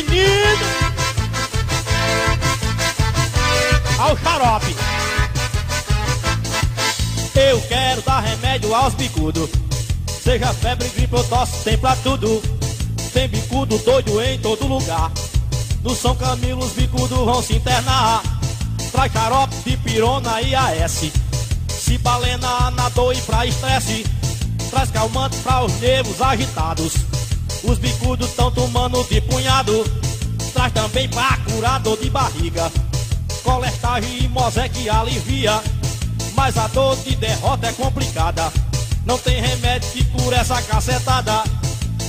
menino. Ao xarope. Eu quero dar remédio aos bicudos. Seja febre, gripe ou tosse, tem pra tudo. Tem bicudo doido em todo lugar. No São Camilo os bicudos vão se internar. Traz xarope de pirona e AS. Cibalena, anador e pra estresse. Traz calmante pra os nervos agitados. Os bicudos tão tomando de punhado. Traz também pra curar dor de barriga. Colertagem e Mosé que alivia. Mas a dor de derrota é complicada. Não tem remédio que cura essa cacetada.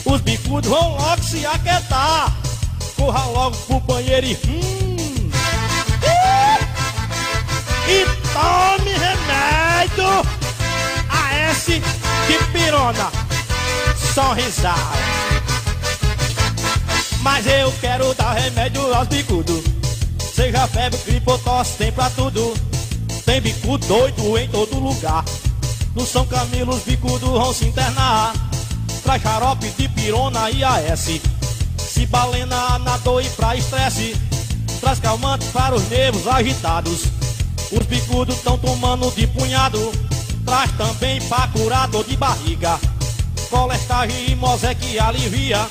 Os bicudos vão logo se aquietar. Corra logo pro banheiro e tome remédio AS de pirona. Só risada. Mas eu quero dar remédio aos bicudos. Seja febre, gripe ou tosse, tem pra tudo. Tem bicudo doido em todo lugar. No São Camilo os bicudos vão se internar. Traz xarope de pirona e AS. Cibalena, anador e pra estresse. Traz calmante para os nervos agitados. Os bicudos tão tomando de punhado. Traz também pra curar dor de barriga. Colertagem e Mosé que alivia.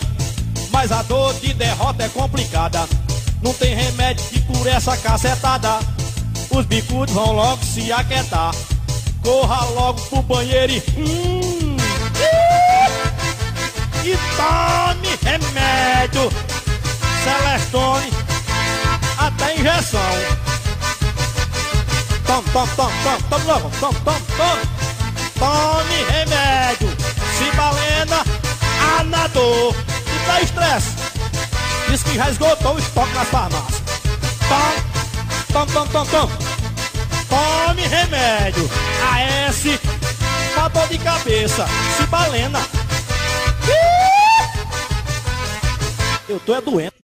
Mas a dor de derrota é complicada. Não tem remédio que cure essa cacetada. Os bicudos vão logo se aquietar. Corra logo pro banheiro e tome remédio Celestone, até injeção. Tome logo, tome remédio Cibalena, anador e pra estresse. Diz que já esgotou o estoque nas farmácias. Tome remédio AS pra dor de cabeça Cibalena. Eu tô doente.